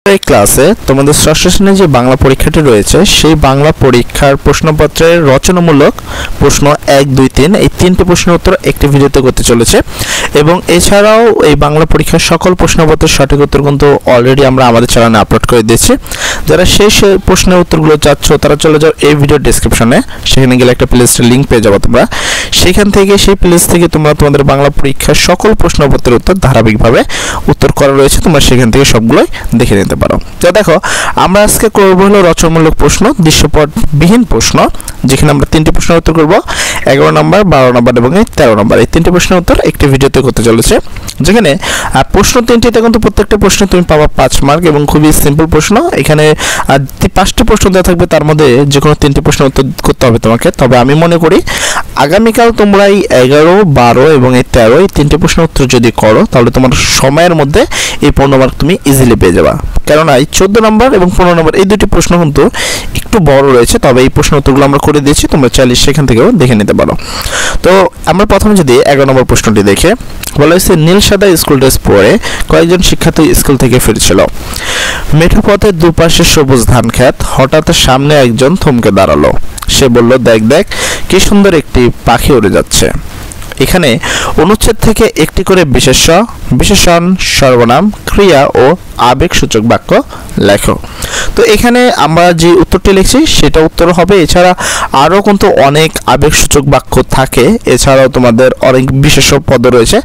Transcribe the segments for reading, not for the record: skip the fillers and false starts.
এই ক্লাসে তোমাদের ষষ্ঠ শ্রেণীর যে বাংলা পরীক্ষাটি রয়েছে সেই বাংলা পরীক্ষার প্রশ্নপত্রের রচনামূলক প্রশ্ন 1, 2, 3 এই তিনটি প্রশ্নের উত্তর একটি ভিডিওতে করতে চলেছে এবং এছাড়াও এই বাংলা পরীক্ষার সকল প্রশ্নপত্রের সঠিক উত্তর কিন্তু অলরেডি আমরা আমাদের চ্যানেলে আপলোড করে দিয়েছি। যারা সেই প্রশ্নের উত্তরগুলো চাচ্ছ তারা চলে যাও এই ভিডিও ডেসক্রিপশনে, সেখানে গেলে একটা প্লেলিস্টের লিঙ্ক পেয়ে যাবো তোমরা। সেখান থেকে সেই প্লেলিস্ট থেকে তোমরা তোমাদের বাংলা পরীক্ষার সকল প্রশ্নপত্রের উত্তর ধারাবাহিকভাবে উত্তর করা রয়েছে, তোমরা সেখান থেকে সবগুলোই দেখে নিতে পারো। তো দেখো, আমরা আজকে করব হলো রচনামূলক প্রশ্ন, দৃশ্যপটবিহীন প্রশ্ন, যেখানে আমরা তিনটি প্রশ্নের উত্তর করব, 11 নম্বর, 12 নম্বর এবং 13 নম্বর। এই তিনটি প্রশ্নের উত্তর একটি ভিডিওতে করতে চলেছে, যেখানে প্রশ্ন তিনটিতে কিন্তু প্রত্যেকটা প্রশ্নে তুমি পাবা 5 মার্ক এবং খুবই সিম্পল প্রশ্ন। এখানে 5টি প্রশ্ন দেওয়া থাকবে, তার মধ্যে যে কোনো 3টি প্রশ্নের উত্তর করতে হবে তোমাকে। তবে আমি মনে করি আগামীকাল তোমরা এই 11, 12 এবং 13 এই 3টি প্রশ্নের উত্তর যদি করো তাহলে তোমার সময়ের মধ্যে এই 15 মার্ক তুমি ইজিলি পেয়ে যাবা। কেননা এই 14 নম্বর এবং 15 নম্বর এই দুটি প্রশ্ন কিন্তু একটু বড় রয়েছে, তবে এই প্রশ্ন উত্তরগুলো আমরা করে দিয়েছি, তোমরা চাইলে সেখান থেকেও দেখে নিতে পারো। তো আমরা প্রথমে যদি 11 নম্বর প্রশ্নটি দেখে, বলা হয়েছে নীল সাদা স্কুল ড্রেস পরে কয়েকজন শিক্ষার্থী স্কুল থেকে ফিরছিল। মেঠো পথের দুপাশে সবুজ ধান ক্ষেত, হঠাৎ সামনে একজন থমকে দাঁড়ালো। সে বলল, দেখ দেখ কি সুন্দর একটি পাখি উড়ে যাচ্ছে। এখানে অনুচ্ছেদ থেকে একটি করে বিশেষণ, সর্বনাম, ক্রিয়া ও আবেগসূচক বাক্য লেখো। তো এখানে আমরা যে উত্তরটি লিখছি সেটা উত্তর হবে। এছাড়া আরও কিন্তু অনেক আবেগসূচক বাক্য থাকে, এছাড়াও তোমাদের অনেক বিশেষ্য পদ রয়েছে।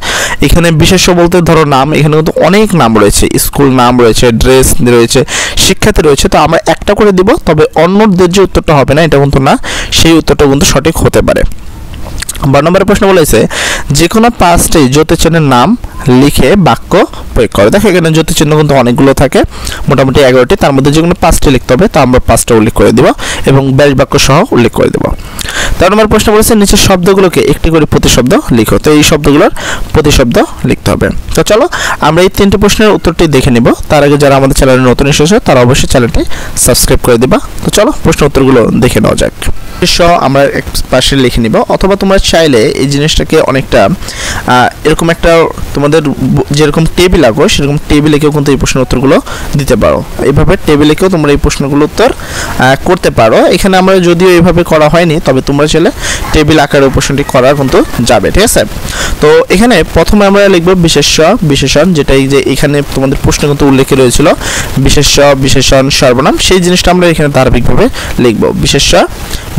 এখানে বিশেষ্য বলতে ধরো নাম, এখানে কিন্তু অনেক নাম রয়েছে, স্কুল নাম রয়েছে, ড্রেস রয়েছে, শিক্ষার্থী রয়েছে। তো আমরা একটা করে দিব, তবে অন্যদের যে উত্তরটা হবে না এটা কিন্তু না, সেই উত্তরটা কিন্তু সঠিক হতে পারে। 12 নম্বরের প্রশ্ন বলেছে যে কোনো 5টি জ্যোতিচিহ্নের নাম লিখে বাক্য প্রয়োগ করে। দেখো এখানে জ্যোতিচিহ্ন কিন্তু অনেকগুলো থাকে, মোটামুটি 11টি, তার মধ্যে যে কোনো 5টি লিখতে হবে, তো আমরা 5টা উল্লেখ করে দিব এবং ব্যাস বাক্য সহ উল্লেখ করে দেব। 13 নম্বর প্রশ্ন বলেছে নিচের শব্দগুলোকে একটি করে প্রতিশব্দ লিখো। তো এই শব্দগুলোর প্রতিশব্দ লিখতে হবে। তো চলো আমরা এই 3টি প্রশ্নের উত্তরটি দেখে নিব। তার আগে যারা আমাদের চ্যানেলে নতুন এসেছে তারা অবশ্যই চ্যানেলটি সাবস্ক্রাইব করে দিবা। তো চলো প্রশ্ন উত্তরগুলো দেখে নেওয়া যাক। আমরা এক পাশে লিখে নিব, অথবা তোমরা চাইলে এই জিনিসটাকে অনেকটা এরকম একটা তোমাদের যেরকম টেবিল আঁকো সেরকম টেবিলেকেও কিন্তু এই প্রশ্নের উত্তরগুলো দিতে পারো। এইভাবে টেবিলেকেও তোমরা এই প্রশ্নগুলো উত্তর করতে পারো। এখানে আমরা যদিও এইভাবে করা হয়নি, তবে তোমরা চাইলে টেবিল আকারের প্রশ্নটি করা কিন্তু যাবে, ঠিক আছে। তো এখানে প্রথমে আমরা লিখব বিশেষণ, যেটা এই যে এখানে তোমাদের প্রশ্ন কিন্তু উল্লেখ রয়েছিল বিশেষণ, সর্বনাম, সেই জিনিসটা আমরা এখানে ধারাবাহিকভাবে লিখব।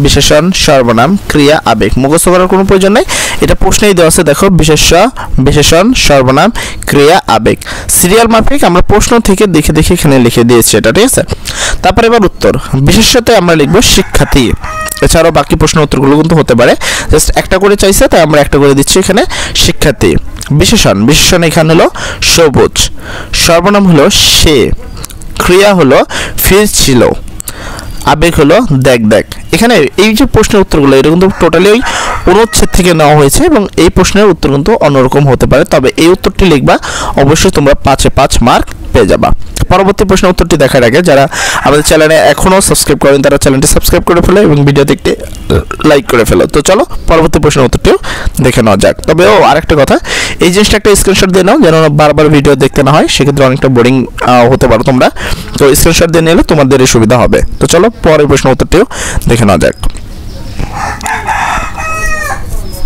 বিশেষণ, সর্বনাম, ক্রিয়া, আবেগ। মুখস্থ করার কোনো প্রয়োজন নেই, এটা প্রশ্নেই দেওয়া আছে। দেখো বিশেষণ, সর্বনাম, ক্রিয়া, আবেগ, সিরিয়াল মাফিক আমরা প্রশ্ন থেকে দেখে দেখে এখানে লিখে দিয়েছি এটা, ঠিক আছে। তারপরে এবার উত্তর, বিশেষতে আমরা লিখব শিক্ষার্থী। এছাড়াও বাকি প্রশ্ন উত্তরগুলো কিন্তু হতে পারে, জাস্ট একটা করে চাইছে তাই আমরা একটা করে দিচ্ছি এখানে শিক্ষার্থী। বিশেষণ এখানে হলো সবুজ, সর্বনাম হলো সে, ক্রিয়া হলো ফিরছিল, আবেগ হলো দেখ দেখ। এখানে এই যে প্রশ্নের উত্তরগুলো এটা কিন্তু টোটালি ওই অনুচ্ছেদ থেকে নেওয়া হয়েছে এবং এই প্রশ্নের উত্তর কিন্তু অন্যরকম হতে পারে, তবে এই উত্তরটি লিখবা, অবশ্যই তোমরা 5-এ 5 মার্ক পেয়ে যাবা। পরবর্তী প্রশ্নের উত্তরটি দেখার আগে যারা আমাদের চ্যানেলে এখনও সাবস্ক্রাইব করেন তারা চ্যানেলটি সাবস্ক্রাইব করে ফেলো এবং ভিডিওতে একটি লাইক করে ফেলো। তো চলো পরবর্তী প্রশ্নের উত্তরটিও দেখে নেওয়া যাক। তবে আরেকটা কথা, এই জিনিসটা একটা স্ক্রিনশট দিয়ে নাও, যেন বারবার ভিডিও দেখতে না হয়, সেক্ষেত্রে অনেকটা বোরিং হতে পারো তোমরা। তো স্ক্রিনশট দিয়ে নিলে তোমাদের এই সুবিধা হবে। তো চলো পরের প্রশ্নের উত্তরটিও দেখে নেওয়া যাক।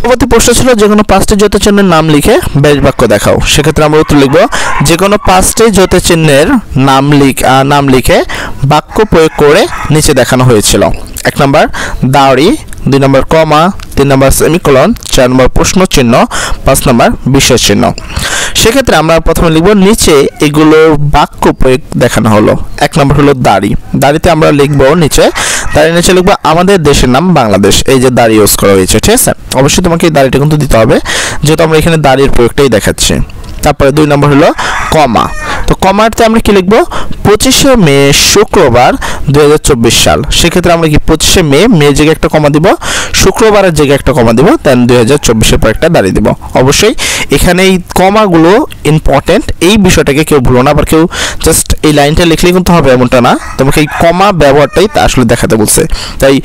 পরবর্তী প্রশ্ন ছিল যে কোনো 5টি জ্যোতিচিহ্নের নাম লিখে ব্যাস বাক্য দেখাও। সেক্ষেত্রে আমরা উত্তর লিখব যে কোনো 5টি জ্যোতিচিহ্নের নাম লিখে বাক্য প্রয়োগ করে নিচে দেখানো হয়েছিল। 1 নম্বর দাড়ি, 2 নম্বর কমা, 3 নম্বর সেমিকোলন, 4 নম্বর প্রশ্ন চিহ্ন, 5 নম্বর বিশেষ চিহ্ন। সেক্ষেত্রে আমরা প্রথমে লিখব নিচে এগুলোর বাক্য প্রয়োগ দেখানো হলো। 1 নম্বর হলো দাড়িতে আমরা লিখব নিচে, দাড়ির নিচে লিখবো আমাদের দেশের নাম বাংলাদেশ, এই যে দাড়ি ইউজ করা হয়েছে, ঠিক আছে। অবশ্যই তোমাকে এই দাড়িটা কিন্তু দিতে হবে, যেহেতু আমরা এখানে দাড়ির প্রয়োগটাই দেখাচ্ছি। তারপরে 2 নম্বর হলো কমা। তো কমাতে আমরা কি লিখবো 25শে মে শুক্রবার 2024 সাল। সেক্ষেত্রে আমরা কি 25শে মে জায়গায় একটা কমা দিব, শুক্রবারের জায়গায় একটা কমা দিব, দেন 2024-এর পর একটা দাঁড়িয়ে দিব। অবশ্যই এখানে এই কমাগুলো ইম্পর্টেন্ট, এই বিষয়টাকে কেউ ভুলো না। আবার কেউ জাস্ট এই লাইনটা লিখলেই কিন্তু হবে এমনটা না, তোমাকে এই কমা ব্যবহারটাই তা আসলে দেখাতে বলছে। তাই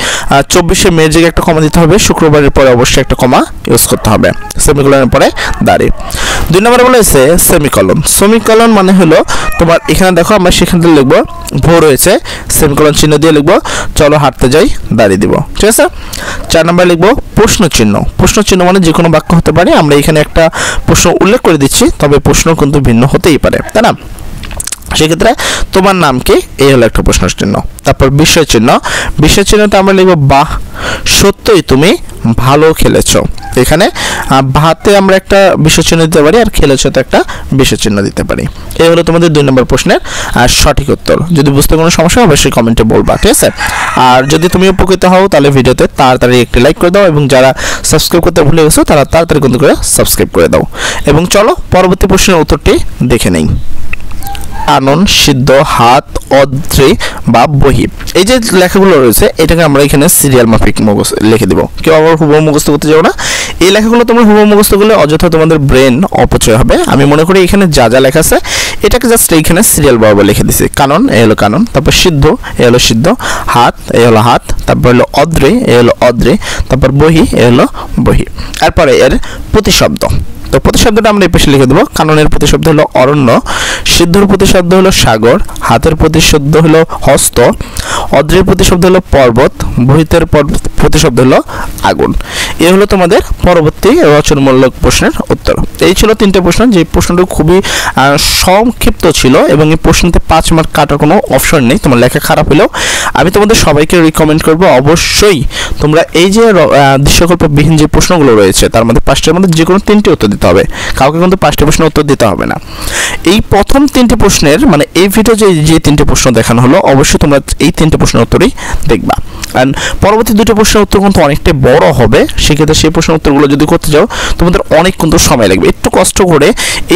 24শে মে জায়গায় একটা কমা দিতে হবে, শুক্রবারের পরে অবশ্যই একটা কমা ইউজ করতে হবে, সেমিকোলনের পরে দাঁড়িয়ে। 2 নম্বরে বলেছে সেমিকোলন। সেমিকোলন মানে হলো তোমার এখানে দেখো আমরা সেখানে প্রশ্নটা লিখবো ভোর হয়েছে সেমিকোলন চিহ্ন দিয়ে লিখবো চলো হাঁটতে যাই দাঁড়িয়ে দিব। ঠিক আছে। 4 নাম্বার লিখবো প্রশ্ন চিহ্ন। প্রশ্ন চিহ্ন মানে যে কোনো বাক্য হতে পারে, আমরা এখানে একটা প্রশ্ন উল্লেখ করে দিচ্ছি, তবে প্রশ্ন কিন্তু ভিন্ন হতেই পারে, তাই না? সেক্ষেত্রে তোমার নাম কি, এই হলো একটা প্রশ্ন চিহ্ন। তারপর বিস্ময় চিহ্ন। বিস্ময় চিহ্নটা আমরা লিখবো বাহ সত্যই তুমি ভালো খেলেছো। এখানে ভাতে আমরা একটা বিস্ময় চিহ্ন দিতে পারি, আর খেলেছো তো একটা বিস্ময় চিহ্ন দিতে পারি। এই হলো তোমাদের 2 নম্বর প্রশ্নের সঠিক উত্তর। যদি বুঝতে কোনো সমস্যা হয় অবশ্যই কমেন্টে বলবা। ঠিক আছে। আর যদি তুমি উপকৃত হও তাহলে ভিডিওতে তাড়াতাড়ি একটি লাইক করে দাও, এবং যারা সাবস্ক্রাইব করতে ভুলে গেছো তারা তাড়াতাড়ি কিন্তু করে সাবস্ক্রাইব করে দাও। এবং চলো পরবর্তী প্রশ্নের উত্তরটি দেখে নেই। আনন, সিদ্ধ, হাত, অদ্রি বা বহি, এই যে লেখাগুলো রয়েছে এটাকে আমরা এখানে সিরিয়াল মাফিক লিখে দেবো। কেউ আবার হুবহু মুখস্থ করতে যাবো না। এই লেখাগুলো তোমরা হুবহু মুখস্থ করলে অযথা তোমাদের ব্রেন অপচয় হবে। আমি মনে করি এখানে যা যা লেখা আছে এটাকে জাস্ট এইখানে সিরিয়াল বরাবর লিখে দিছি। কানন, এ হলো কানন। তারপর সিদ্ধ, এ হলো সিদ্ধ। হাত, এ হলো হাত। তারপর হলো অদ্রি, এ হলো অদ্রি। তারপর বহি, এ হলো বহি। এরপরে এর প্রতিশব্দ। তো প্রতিশব্দটা আমরা এই পাশে লিখে দেবো। কাননের প্রতিশব্দ হলো অরণ্য, সিদ্ধর প্রতিশব্দ হলো সাগর, হাতের প্রতিশব্দ হলো হস্ত, অদ্রের প্রতিশব্দ হলো পর্বত, বহিতের প্রতিশব্দ হলো আগুন। এই হলো তোমাদের পরবর্তী রচনামূলক প্রশ্নের উত্তর। এই ছিল 3টে প্রশ্ন, যে প্রশ্নটি খুবই সংক্ষিপ্ত ছিল, এবং এই প্রশ্নতে 5 মার্ক কাটার কোনো অপশন নেই। তোমার লেখা খারাপ হলেও আমি তোমাদের সবাইকে রিকমেন্ড করবো অবশ্যই তোমরা এই যে দৃশ্যকল্পবিহীন যে প্রশ্নগুলো রয়েছে তার মধ্যে 5টার মধ্যে যে কোনো 3টে উত্তর দিতে হবে। কাউকে কিন্তু 5টা প্রশ্নের উত্তর দিতে হবে না। এই প্রথম 3টে প্রশ্নের মানে এই ভিডিও যে 3টে প্রশ্ন দেখানো হলো অবশ্যই তোমরা এই 3টে প্রশ্নের উত্তরই দেখবা। আর পরবর্তী 2টো প্রশ্নের উত্তর কিন্তু অনেকটা বড় হবে, সেক্ষেত্রে সেই প্রশ্নের উত্তরগুলো যদি করতে যাও তোমাদের অনেক কিন্তু সময় লাগবে। একটু কষ্ট করে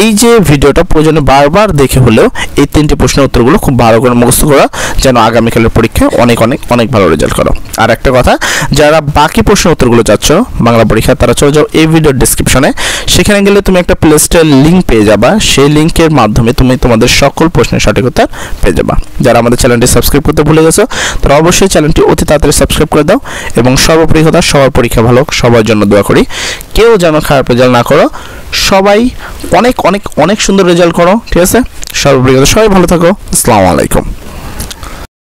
এই যে ভিডিওটা প্রয়োজনে বারবার দেখে হলেও এই 3টে প্রশ্নের উত্তরগুলো খুব ভালো করে মুখস্থ করা, যেন আগামীকালের পরীক্ষায় অনেক অনেক অনেক ভালো রেজাল্ট করো। আর একটা কথা, যারা বাকি প্রশ্নের উত্তরগুলো চাচ্ছ বাংলা পরীক্ষা তারা চলে যাও এই ভিডিওর ডেসক্রিপশনে। সেখানে গেলে তুমি একটা প্লে স্টোর লিঙ্ক পেয়ে যাবা, সেই লিঙ্কের মাধ্যমে তুমি তোমাদের সকল প্রশ্নের সঠিক উত্তর পেয়ে যাবা। যারা আমাদের চ্যানেলটি সাবস্ক্রাইব করতে ভুলে গেছো তারা অবশ্যই চ্যানেলটি অতি তাড়াতাড়ি সাবস্ক্রাইব করে দাও। এবং সর্বোপরি কথা, সবার পরীক্ষা ভালো, সবার জন্য দোয়া করি। কেউ যেন খারাপ রেজাল্ট না করো, সবাই অনেক অনেক অনেক সুন্দর রেজাল্ট করো। ঠিক আছে। সর্বোপরি কথা, সবাই ভালো থাকো। আসসালামু আলাইকুম।